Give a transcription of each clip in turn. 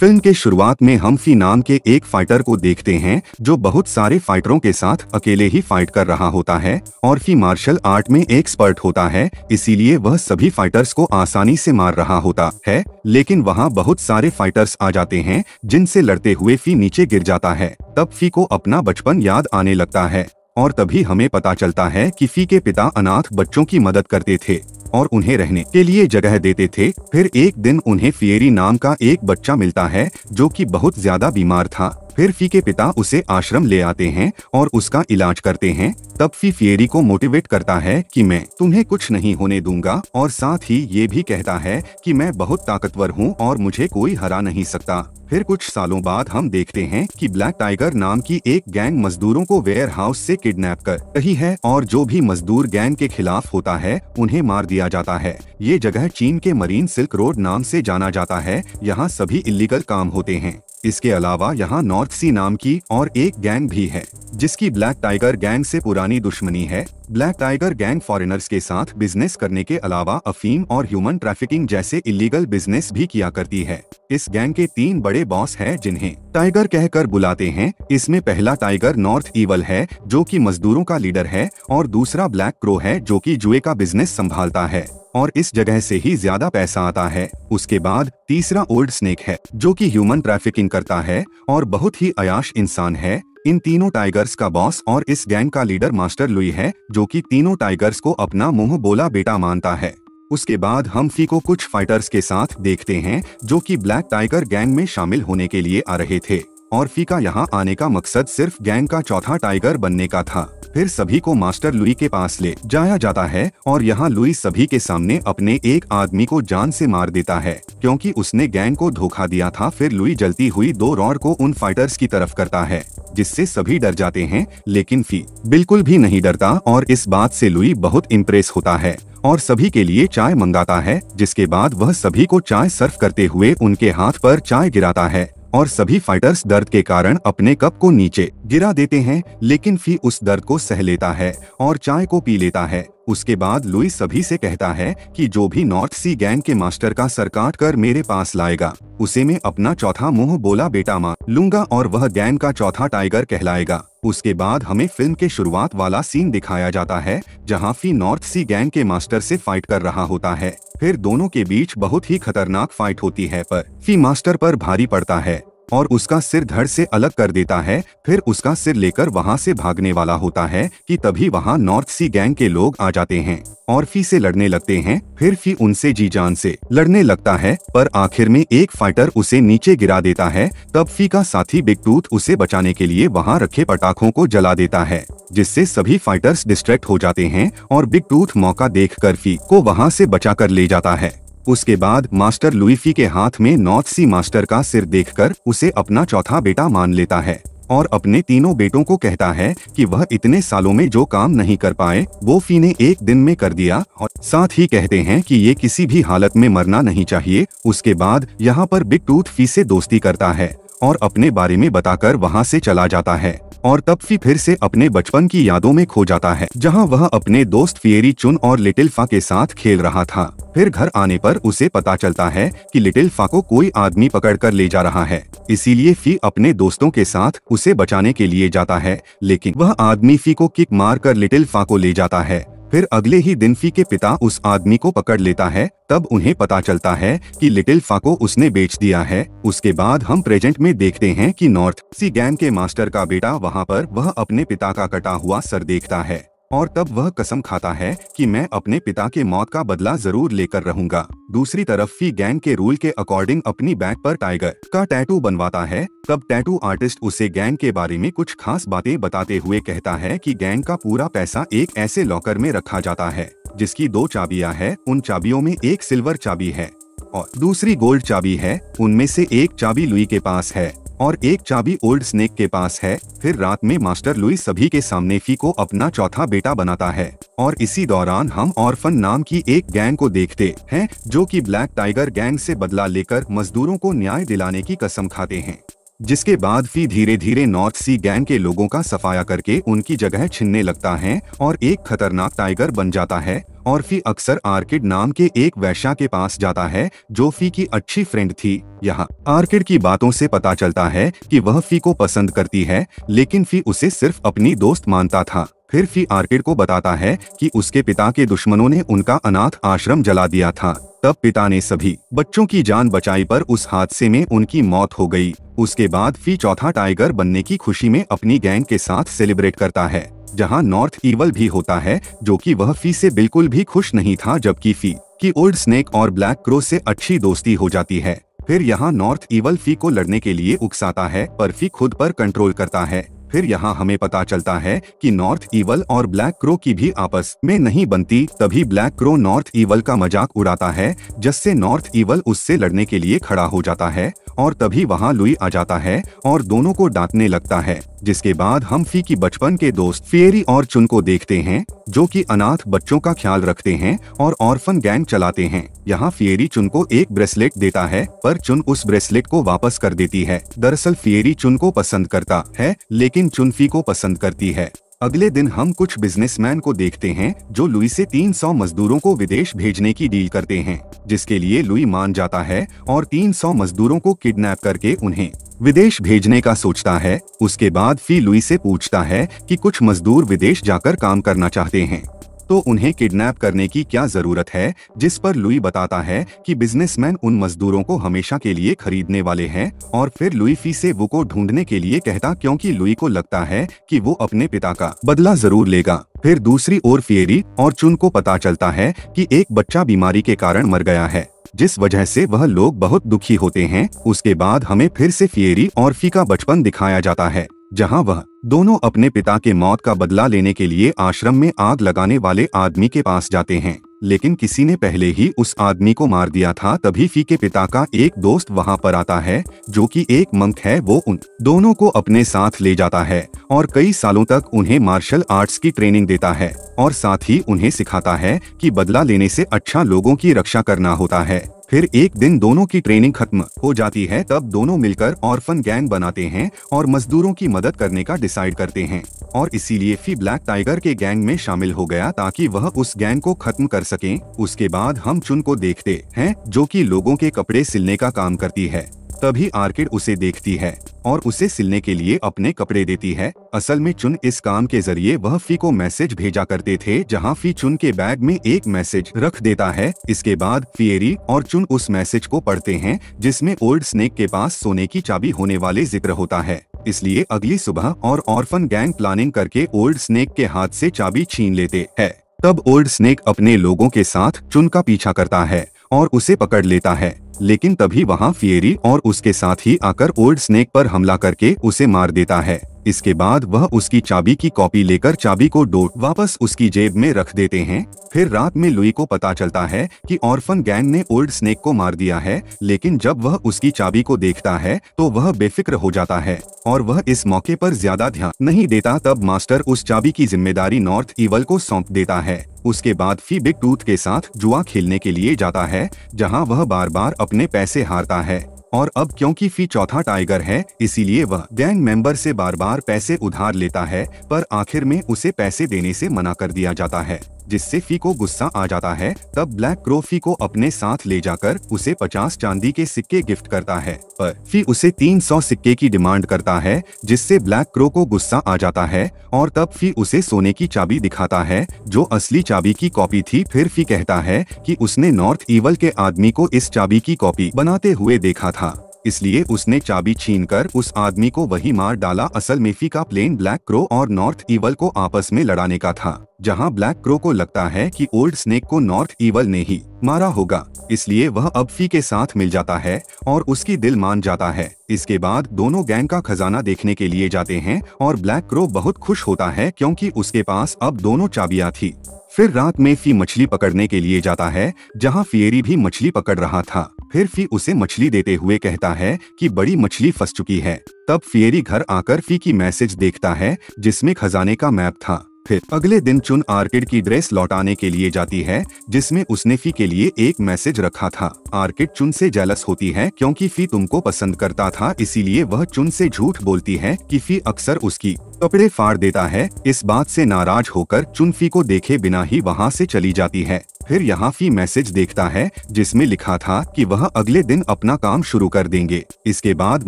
Film के शुरुआत में हम फी नाम के एक फाइटर को देखते हैं जो बहुत सारे फाइटरों के साथ अकेले ही फाइट कर रहा होता है और फी मार्शल आर्ट में एक्सपर्ट होता है, इसीलिए वह सभी फाइटर्स को आसानी से मार रहा होता है। लेकिन वहां बहुत सारे फाइटर्स आ जाते हैं जिनसे लड़ते हुए फी नीचे गिर जाता है। तब फी को अपना बचपन याद आने लगता है और तभी हमें पता चलता है कि फी के पिता अनाथ बच्चों की मदद करते थे और उन्हें रहने के लिए जगह देते थे। फिर एक दिन उन्हें फियरी नाम का एक बच्चा मिलता है जो कि बहुत ज्यादा बीमार था। फिर फी के पिता उसे आश्रम ले आते हैं और उसका इलाज करते हैं। तब फी फियरी को मोटिवेट करता है कि मैं तुम्हें कुछ नहीं होने दूंगा और साथ ही ये भी कहता है कि मैं बहुत ताकतवर हूँ और मुझे कोई हरा नहीं सकता। फिर कुछ सालों बाद हम देखते हैं कि ब्लैक टाइगर नाम की एक गैंग मजदूरों को वेयर हाउस से किडनैप कर रही है और जो भी मजदूर गैंग के खिलाफ होता है उन्हें मार दिया जाता है। ये जगह चीन के मरीन सिल्क रोड नाम से जाना जाता है। यहाँ सभी इलीगल काम होते हैं। इसके अलावा यहाँ नॉर्थ सी नाम की और एक गैंग भी है जिसकी ब्लैक टाइगर गैंग से पुरानी दुश्मनी है। ब्लैक टाइगर गैंग फॉरेनर्स के साथ बिजनेस करने के अलावा अफीम और ह्यूमन ट्रैफिकिंग जैसे इलीगल बिजनेस भी किया करती है। इस गैंग के 3 बड़े बॉस हैं जिन्हें टाइगर कहकर बुलाते हैं। इसमें पहला टाइगर नॉर्थ ईवल है जो कि मजदूरों का लीडर है और दूसरा ब्लैक क्रो है जो कि जुए का बिजनेस संभालता है और इस जगह से ही ज्यादा पैसा आता है। उसके बाद तीसरा ओल्ड स्नेक है जो कि ह्यूमन ट्रैफिकिंग करता है और बहुत ही अयाश इंसान है। इन तीनों टाइगर्स का बॉस और इस गैंग का लीडर मास्टर लुई है जो कि तीनों टाइगर्स को अपना मुंह बोला बेटा मानता है। उसके बाद हम फी को कुछ फाइटर्स के साथ देखते हैं जो कि ब्लैक टाइगर गैंग में शामिल होने के लिए आ रहे थे और फी का यहाँ आने का मकसद सिर्फ गैंग का चौथा टाइगर बनने का था। फिर सभी को मास्टर लुई के पास ले जाया जाता है और यहाँ लुई सभी के सामने अपने एक आदमी को जान से मार देता है क्योंकि उसने गैंग को धोखा दिया था। फिर लुई जलती हुई 2 रॉड को उन फाइटर्स की तरफ करता है जिससे सभी डर जाते हैं, लेकिन फी बिल्कुल भी नहीं डरता और इस बात से लुई बहुत इम्प्रेस होता है और सभी के लिए चाय मंगाता है। जिसके बाद वह सभी को चाय सर्व करते हुए उनके हाथ पर चाय गिराता है और सभी फाइटर्स दर्द के कारण अपने कप को नीचे गिरा देते हैं, लेकिन फी उस दर्द को सह लेता है और चाय को पी लेता है। उसके बाद लुई सभी से कहता है कि जो भी नॉर्थ सी गैंग के मास्टर का सर काट कर मेरे पास लाएगा उसे मैं अपना चौथा मुंह बोला बेटा मान लूंगा और वह गैंग का चौथा टाइगर कहलाएगा। उसके बाद हमें फिल्म के शुरुआत वाला सीन दिखाया जाता है जहां फी नॉर्थ सी गैंग के मास्टर से फाइट कर रहा होता है। फिर दोनों के बीच बहुत ही खतरनाक फाइट होती है पर फी मास्टर पर भारी पड़ता है और उसका सिर धड़ से अलग कर देता है। फिर उसका सिर लेकर वहां से भागने वाला होता है कि तभी वहां नॉर्थ सी गैंग के लोग आ जाते हैं और फी से लड़ने लगते हैं। फिर फी उनसे जी जान से लड़ने लगता है पर आखिर में एक फाइटर उसे नीचे गिरा देता है। तब फी का साथी बिग टूथ उसे बचाने के लिए वहां रखे पटाखों को जला देता है जिससे सभी फाइटर्स डिस्ट्रैक्ट हो जाते हैं और बिग टूथ मौका देखकर फी को वहां से बचा कर ले जाता है। उसके बाद मास्टर लुई फी के हाथ में नॉर्थ सी मास्टर का सिर देखकर उसे अपना चौथा बेटा मान लेता है और अपने तीनों बेटों को कहता है कि वह इतने सालों में जो काम नहीं कर पाए वो फी ने एक दिन में कर दिया और साथ ही कहते हैं कि ये किसी भी हालत में मरना नहीं चाहिए। उसके बाद यहाँ पर बिग टूथ फी से दोस्ती करता है और अपने बारे में बताकर वहाँ से चला जाता है और तब फी फिर से अपने बचपन की यादों में खो जाता है जहां वह अपने दोस्त फियरी चुन और लिटिल फा के साथ खेल रहा था। फिर घर आने पर उसे पता चलता है कि लिटिल फा को कोई आदमी पकड़कर ले जा रहा है, इसीलिए फी अपने दोस्तों के साथ उसे बचाने के लिए जाता है, लेकिन वह आदमी फी को किक मार कर लिटिल फा को ले जाता है। फिर अगले ही दिन फी के पिता उस आदमी को पकड़ लेता है। तब उन्हें पता चलता है कि लिटिल फा को उसने बेच दिया है। उसके बाद हम प्रेजेंट में देखते हैं कि नॉर्थ सी गैंग के मास्टर का बेटा वहां पर वह अपने पिता का कटा हुआ सर देखता है और तब वह कसम खाता है कि मैं अपने पिता के मौत का बदला जरूर लेकर रहूंगा। दूसरी तरफ फी गैंग के रूल के अकॉर्डिंग अपनी बैक पर टाइगर का टैटू बनवाता है। तब टैटू आर्टिस्ट उसे गैंग के बारे में कुछ खास बातें बताते हुए कहता है कि गैंग का पूरा पैसा एक ऐसे लॉकर में रखा जाता है जिसकी 2 चाबियां हैं। उन चाबियों में एक सिल्वर चाबी है और दूसरी गोल्ड चाबी है। उनमें से एक चाबी लुई के पास है और एक चाबी ओल्ड स्नेक के पास है। फिर रात में मास्टर लुई सभी के सामने फी को अपना चौथा बेटा बनाता है और इसी दौरान हम ऑर्फन नाम की एक गैंग को देखते हैं जो कि ब्लैक टाइगर गैंग से बदला लेकर मजदूरों को न्याय दिलाने की कसम खाते हैं। जिसके बाद फी धीरे धीरे नॉर्थ सी गैंग के लोगों का सफाया करके उनकी जगह छीनने लगता है और एक खतरनाक टाइगर बन जाता है। और फी अक्सर आर्किड नाम के एक वैश्या के पास जाता है जो फी की अच्छी फ्रेंड थी। यहाँ आर्किड की बातों से पता चलता है कि वह फी को पसंद करती है, लेकिन फी उसे सिर्फ अपनी दोस्त मानता था। फिर फी आर्किड को बताता है कि उसके पिता के दुश्मनों ने उनका अनाथ आश्रम जला दिया था। तब पिता ने सभी बच्चों की जान बचाई, पर उस हादसे में उनकी मौत हो गई। उसके बाद फी चौथा टाइगर बनने की खुशी में अपनी गैंग के साथ सेलिब्रेट करता है, जहां नॉर्थ ईवल भी होता है, जो कि वह फी से बिल्कुल भी खुश नहीं था, जबकि फी की ओल्ड स्नेक और ब्लैक क्रो से अच्छी दोस्ती हो जाती है। फिर यहाँ नॉर्थ ईवल फी को लड़ने के लिए उकसाता है, पर फी खुद पर कंट्रोल करता है। फिर यहाँ हमें पता चलता है कि नॉर्थ ईवल और ब्लैक क्रो की भी आपस में नहीं बनती। तभी ब्लैक क्रो नॉर्थ ईवल का मजाक उड़ाता है, जिससे नॉर्थ ईवल उससे लड़ने के लिए खड़ा हो जाता है। और तभी वहाँ लुई आ जाता है और दोनों को डांटने लगता है। जिसके बाद हम फी की बचपन के दोस्त फियरी और चुन को देखते हैं, जो कि अनाथ बच्चों का ख्याल रखते हैं और ऑर्फन गैंग चलाते हैं। यहाँ फियरी चुन को एक ब्रेसलेट देता है, पर चुन उस ब्रेसलेट को वापस कर देती है। दरअसल फियरी चुन को पसंद करता है, लेकिन चुन फी को पसंद करती है। अगले दिन हम कुछ बिजनेसमैन को देखते हैं जो लुई से 300 मजदूरों को विदेश भेजने की डील करते हैं, जिसके लिए लुई मान जाता है और 300 मजदूरों को किडनैप करके उन्हें विदेश भेजने का सोचता है। उसके बाद फी लुई से पूछता है कि कुछ मजदूर विदेश जाकर काम करना चाहते हैं, तो उन्हें किडनैप करने की क्या जरूरत है। जिस पर लुई बताता है कि बिजनेसमैन उन मजदूरों को हमेशा के लिए खरीदने वाले हैं। और फिर लुई फी से वो को ढूंढने के लिए कहता, क्योंकि लुई को लगता है कि वो अपने पिता का बदला जरूर लेगा। फिर दूसरी ओर फियरी और चुन को पता चलता है कि एक बच्चा बीमारी के कारण मर गया है, जिस वजह से वह लोग बहुत दुखी होते हैं। उसके बाद हमें फिर से फियरी और फी का बचपन दिखाया जाता है, जहां वह दोनों अपने पिता के मौत का बदला लेने के लिए आश्रम में आग लगाने वाले आदमी के पास जाते हैं, लेकिन किसी ने पहले ही उस आदमी को मार दिया था। तभी फी के पिता का एक दोस्त वहां पर आता है, जो कि एक मंक है। वो उन दोनों को अपने साथ ले जाता है और कई सालों तक उन्हें मार्शल आर्ट्स की ट्रेनिंग देता है और साथ ही उन्हें सिखाता है कि बदला लेने से अच्छा लोगों की रक्षा करना होता है। फिर एक दिन दोनों की ट्रेनिंग खत्म हो जाती है, तब दोनों मिलकर ऑर्फन गैंग बनाते हैं और मजदूरों की मदद करने का डिसाइड करते हैं। और इसीलिए फी ब्लैक टाइगर के गैंग में शामिल हो गया, ताकि वह उस गैंग को खत्म कर सकें। उसके बाद हम चुन को देखते हैं, जो कि लोगों के कपड़े सिलने का काम करती है। तभी आर्किड उसे देखती है और उसे सिलने के लिए अपने कपड़े देती है। असल में चुन इस काम के जरिए वह फी को मैसेज भेजा करते थे, जहां फी चुन के बैग में एक मैसेज रख देता है। इसके बाद फियरी और चुन उस मैसेज को पढ़ते हैं, जिसमें ओल्ड स्नेक के पास सोने की चाबी होने वाले जिक्र होता है। इसलिए अगली सुबह और ऑर्फन गैंग प्लानिंग करके ओल्ड स्नेक के हाथ से चाबी छीन लेते हैं। तब ओल्ड स्नेक अपने लोगों के साथ चुन का पीछा करता है और उसे पकड़ लेता है, लेकिन तभी वहां फियरी और उसके साथ ही आकर ओल्ड स्नेक पर हमला करके उसे मार देता है। इसके बाद वह उसकी चाबी की कॉपी लेकर चाबी को वापस उसकी जेब में रख देते हैं। फिर रात में लुई को पता चलता है कि ऑर्फन गैंग ने ओल्ड स्नेक को मार दिया है, लेकिन जब वह उसकी चाबी को देखता है तो वह बेफिक्र हो जाता है और वह इस मौके पर ज्यादा ध्यान नहीं देता। तब मास्टर उस चाबी की जिम्मेदारी नॉर्थ ईवल को सौंप देता है। उसके बाद फी बिग टूथ के साथ जुआ खेलने के लिए जाता है, जहां वह बार बार अपने पैसे हारता है। और अब क्योंकि फी चौथा टाइगर है, इसीलिए वह गैंग मेंबर से बार बार पैसे उधार लेता है, पर आखिर में उसे पैसे देने से मना कर दिया जाता है, जिससे फी को गुस्सा आ जाता है। तब ब्लैक क्रो फी को अपने साथ ले जाकर उसे 50 चांदी के सिक्के गिफ्ट करता है, पर फी उसे 300 सिक्के की डिमांड करता है, जिससे ब्लैक क्रो को गुस्सा आ जाता है और तब फी उसे सोने की चाबी दिखाता है, जो असली चाबी की कॉपी थी। फिर फी कहता है कि उसने नॉर्थ ईवल के आदमी को इस चाबी की कॉपी बनाते हुए देखा था, इसलिए उसने चाबी छीनकर उस आदमी को वही मार डाला। असल में फी का प्लान ब्लैक क्रो और नॉर्थ ईवल को आपस में लड़ाने का था, जहां ब्लैक क्रो को लगता है कि ओल्ड स्नेक को नॉर्थ ईवल ने ही मारा होगा, इसलिए वह अब फी के साथ मिल जाता है और उसकी दिल मान जाता है। इसके बाद दोनों गैंग का खजाना देखने के लिए जाते हैं और ब्लैक क्रो बहुत खुश होता है, क्योंकि उसके पास अब दोनों चाबियां थी। फिर रात में फी मछली पकड़ने के लिए जाता है, जहां फियरी भी मछली पकड़ रहा था। फिर फी उसे मछली देते हुए कहता है कि बड़ी मछली फंस चुकी है। तब फियरी घर आकर फी की मैसेज देखता है, जिसमें खजाने का मैप था। फिर अगले दिन चुन आर्किड की ड्रेस लौटाने के लिए जाती है, जिसमें उसने फी के लिए एक मैसेज रखा था। आर्किड चुन से जेलस होती है क्योंकि फी तुमको पसंद करता था, इसीलिए वह चुन से झूठ बोलती है कि फी अक्सर उसकी कपड़े फाड़ देता है। इस बात से नाराज होकर चुन फी को देखे बिना ही वहाँ से चली जाती है। फिर यहाँ फी मैसेज देखता है जिसमें लिखा था कि वह अगले दिन अपना काम शुरू कर देंगे। इसके बाद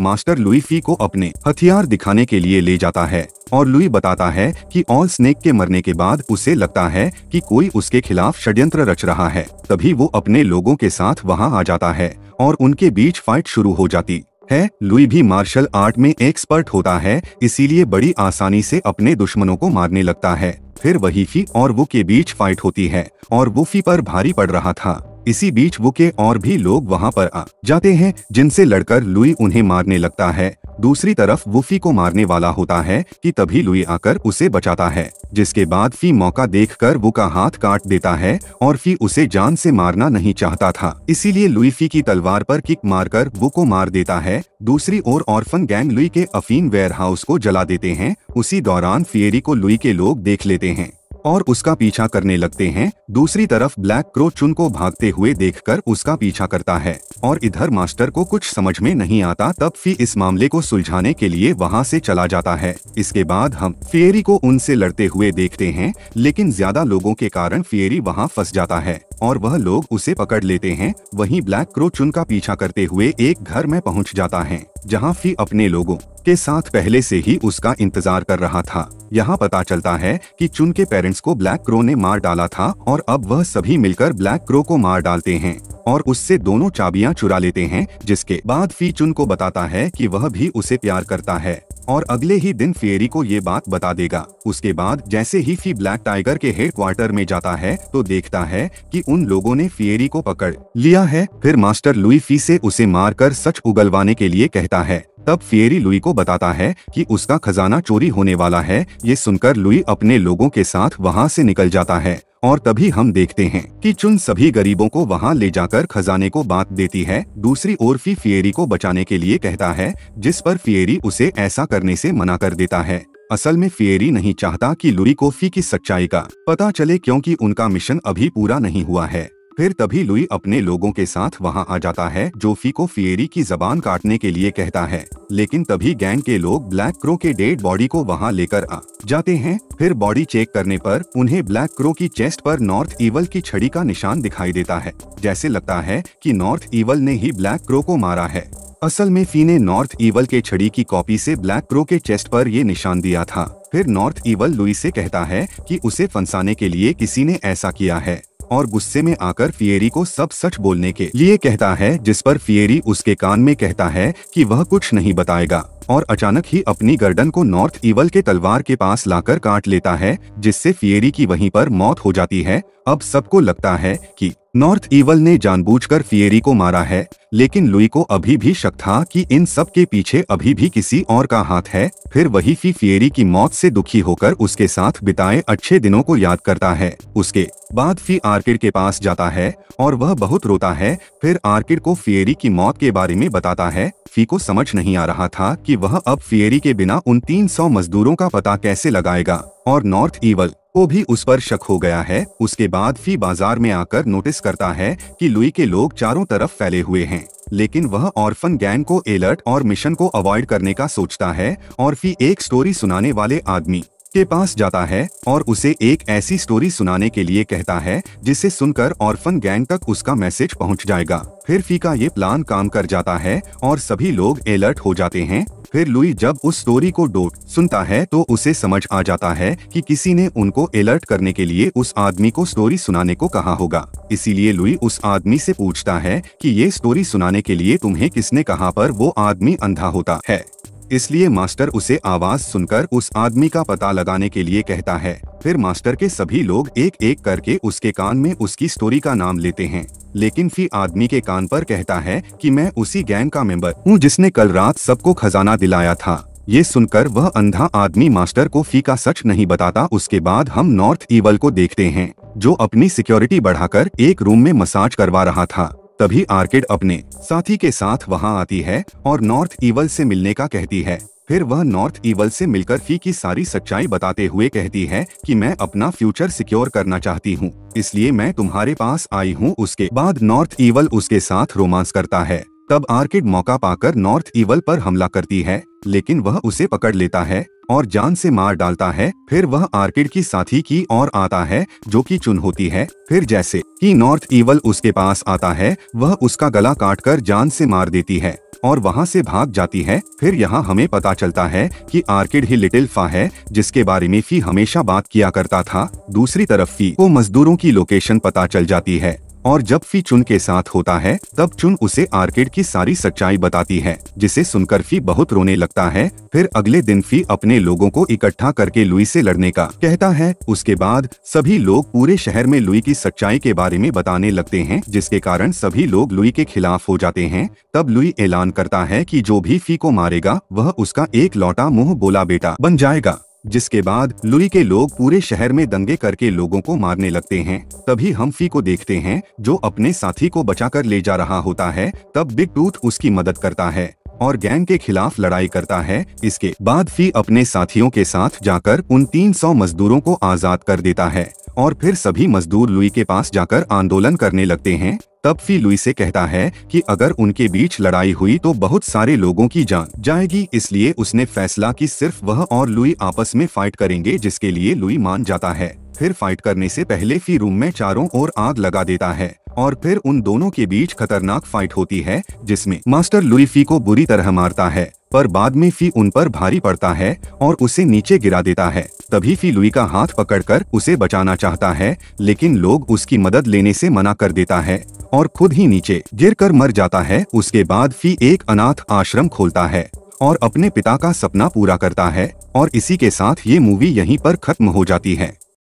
मास्टर लुई फी को अपने हथियार दिखाने के लिए ले जाता है और लुई बताता है कि ऑल स्नेक के मरने के बाद उसे लगता है कि कोई उसके खिलाफ षड्यंत्र रच रहा है। तभी वो अपने लोगों के साथ वहाँ आ जाता है और उनके बीच फाइट शुरू हो जाती है। लुई भी मार्शल आर्ट में एक्सपर्ट होता है, इसीलिए बड़ी आसानी से अपने दुश्मनों को मारने लगता है। फिर वही फी और वो के बीच फाइट होती है और वो फी पर भारी पड़ रहा था। इसी बीच वो के और भी लोग वहाँ पर आ जाते हैं, जिनसे लड़कर लुई उन्हें मारने लगता है। दूसरी तरफ वो फी को मारने वाला होता है कि तभी लुई आकर उसे बचाता है, जिसके बाद फी मौका देखकर वो का हाथ काट देता है और फी उसे जान से मारना नहीं चाहता था, इसीलिए लुई फी की तलवार पर किक मारकर वो को मार देता है। दूसरी ओर ऑर्फन गैंग लुई के अफीम वेयरहाउस को जला देते हैं। उसी दौरान फिएरी को लुई के लोग देख लेते हैं और उसका पीछा करने लगते हैं। दूसरी तरफ ब्लैक क्रो चुन को भागते हुए देखकर उसका पीछा करता है और इधर मास्टर को कुछ समझ में नहीं आता। तब फी इस मामले को सुलझाने के लिए वहां से चला जाता है। इसके बाद हम फिएरी को उनसे लड़ते हुए देखते हैं, लेकिन ज्यादा लोगों के कारण फिएरी वहां फंस जाता है और वह लोग उसे पकड़ लेते हैं। वहीं ब्लैक क्रो चुन का पीछा करते हुए एक घर में पहुंच जाता है, जहां फी अपने लोगों के साथ पहले से ही उसका इंतजार कर रहा था। यहाँ पता चलता है कि चुन के पेरेंट्स को ब्लैक क्रो ने मार डाला था और अब वह सभी मिलकर ब्लैक क्रो को मार डालते हैं और उससे दोनों चाबियां चुरा लेते हैं। जिसके बाद फी चुन को बताता है कि वह भी उसे प्यार करता है और अगले ही दिन फिएरी को ये बात बता देगा। उसके बाद जैसे ही फी ब्लैक टाइगर के हेडक्वार्टर में जाता है तो देखता है कि उन लोगों ने फिएरी को पकड़ लिया है। फिर मास्टर लुई फी से उसे मारकर सच उगलवाने के लिए कहता है। तब फिएरी लुई को बताता है कि उसका खजाना चोरी होने वाला है। ये सुनकर लुई अपने लोगों के साथ वहां से निकल जाता है और तभी हम देखते हैं कि चुन सभी गरीबों को वहां ले जाकर खजाने को बांट देती है। दूसरी ओर फी फिएरी को बचाने के लिए कहता है, जिस पर फिएरी उसे ऐसा करने से मना कर देता है। असल में फिएरी नहीं चाहता कि लुई को फी की सच्चाई का पता चले, क्योंकि उनका मिशन अभी पूरा नहीं हुआ है। फिर तभी लुई अपने लोगों के साथ वहां आ जाता है, जो फी को फिएरी की जबान काटने के लिए कहता है। लेकिन तभी गैंग के लोग ब्लैक क्रो के डेड बॉडी को वहां लेकर आ जाते हैं। फिर बॉडी चेक करने पर उन्हें ब्लैक क्रो की चेस्ट पर नॉर्थ ईवल की छड़ी का निशान दिखाई देता है। जैसे लगता है कि नॉर्थ ईवल ने ही ब्लैक क्रो को मारा है। असल में फी ने नॉर्थ ईवल के छड़ी की कॉपी से ब्लैक क्रो के चेस्ट पर ये निशान दिया था। फिर नॉर्थ ईवल लुई से कहता है कि उसे फंसाने के लिए किसी ने ऐसा किया है और गुस्से में आकर फिएरी को सब सच बोलने के लिए कहता है, जिस पर फिएरी उसके कान में कहता है कि वह कुछ नहीं बताएगा और अचानक ही अपनी गर्दन को नॉर्थ ईवल के तलवार के पास लाकर काट लेता है, जिससे फिएरी की वहीं पर मौत हो जाती है। अब सबको लगता है कि नॉर्थ ईवल ने जानबूझकर फिएरी को मारा है, लेकिन लुई को अभी भी शक था कि इन सब के पीछे अभी भी किसी और का हाथ है। फिर वही फी फिएरी की मौत से दुखी होकर उसके साथ बिताए अच्छे दिनों को याद करता है। उसके बाद फी आर्किड के पास जाता है और वह बहुत रोता है। फिर आर्किड को फिएरी की मौत के बारे में बताता है। फी को समझ नहीं आ रहा था कि वह अब फिएरी के बिना उन 300 मजदूरों का पता कैसे लगाएगा और नॉर्थ ईवल को भी उस पर शक हो गया है। उसके बाद फी बाजार में आकर नोटिस करता है कि लुई के लोग चारों तरफ फैले हुए हैं, लेकिन वह ऑर्फन गैंग को अलर्ट और मिशन को अवॉइड करने का सोचता है और फी एक स्टोरी सुनाने वाले आदमी के पास जाता है और उसे एक ऐसी स्टोरी सुनाने के लिए कहता है जिसे सुनकर ऑर्फन गैंग तक उसका मैसेज पहुंच जाएगा। फिर फी का ये प्लान काम कर जाता है और सभी लोग अलर्ट हो जाते हैं। फिर लुई जब उस स्टोरी को डोट सुनता है तो उसे समझ आ जाता है कि किसी ने उनको अलर्ट करने के लिए उस आदमी को स्टोरी सुनाने को कहा होगा। इसीलिए लुई उस आदमी से पूछता है कि ये स्टोरी सुनाने के लिए तुम्हें किसने कहा, पर वो आदमी अंधा होता है, इसलिए मास्टर उसे आवाज सुनकर उस आदमी का पता लगाने के लिए कहता है। फिर मास्टर के सभी लोग एक एक करके उसके कान में उसकी स्टोरी का नाम लेते हैं, लेकिन फी आदमी के कान पर कहता है कि मैं उसी गैंग का मेंबर हूँ जिसने कल रात सबको खजाना दिलाया था। ये सुनकर वह अंधा आदमी मास्टर को फी का सच नहीं बताता। उसके बाद हम नॉर्थ ईवल को देखते हैं, जो अपनी सिक्योरिटी बढ़ाकर एक रूम में मसाज करवा रहा था। तभी आर्किड अपने साथी के साथ वहां आती है और नॉर्थ ईवल से मिलने का कहती है। फिर वह नॉर्थ ईवल से मिलकर फी की सारी सच्चाई बताते हुए कहती है कि मैं अपना फ्यूचर सिक्योर करना चाहती हूँ, इसलिए मैं तुम्हारे पास आई हूँ। उसके बाद नॉर्थ ईवल उसके साथ रोमांस करता है। तब आर्किड मौका पाकर नॉर्थ ईवल पर हमला करती है, लेकिन वह उसे पकड़ लेता है और जान से मार डालता है। फिर वह आर्किड की साथी की ओर आता है जो कि चुन होती है। फिर जैसे कि नॉर्थ ईवल उसके पास आता है, वह उसका गला काटकर जान से मार देती है और वहां से भाग जाती है। फिर यहाँ हमें पता चलता है कि आर्किड ही लिटिल फा है, जिसके बारे में फी हमेशा बात किया करता था। दूसरी तरफ फी को मजदूरों की लोकेशन पता चल जाती है और जब फी चुन के साथ होता है तब चुन उसे आर्किड की सारी सच्चाई बताती है, जिसे सुनकर फी बहुत रोने लगता है। फिर अगले दिन फी अपने लोगों को इकट्ठा करके लुई से लड़ने का कहता है। उसके बाद सभी लोग पूरे शहर में लुई की सच्चाई के बारे में बताने लगते हैं, जिसके कारण सभी लोग लुई के खिलाफ हो जाते हैं। तब लुई ऐलान करता है कि जो भी फी को मारेगा वह उसका एक लौटा मुंह बोला बेटा बन जाएगा। जिसके बाद लुई के लोग पूरे शहर में दंगे करके लोगों को मारने लगते हैं। तभी हम फी को देखते हैं जो अपने साथी को बचाकर ले जा रहा होता है। तब बिग टूथ उसकी मदद करता है और गैंग के खिलाफ लड़ाई करता है। इसके बाद फी अपने साथियों के साथ जाकर उन 300 मजदूरों को आजाद कर देता है और फिर सभी मजदूर लुई के पास जाकर आंदोलन करने लगते हैं। तब फी लुई से कहता है कि अगर उनके बीच लड़ाई हुई तो बहुत सारे लोगों की जान जाएगी, इसलिए उसने फैसला कि सिर्फ वह और लुई आपस में फाइट करेंगे, जिसके लिए लुई मान जाता है। फिर फाइट करने से पहले फी रूम में चारों ओर आग लगा देता है और फिर उन दोनों के बीच खतरनाक फाइट होती है, जिसमें मास्टर लुई फी को बुरी तरह मारता है, पर बाद में फी उन पर भारी पड़ता है और उसे नीचे गिरा देता है। तभी फी लुई का हाथ पकड़कर उसे बचाना चाहता है, लेकिन लोग उसकी मदद लेने से मना कर देता है और खुद ही नीचे गिरकर मर जाता है। उसके बाद फी एक अनाथ आश्रम खोलता है और अपने पिता का सपना पूरा करता है और इसी के साथ ये मूवी यहीं पर खत्म हो जाती है।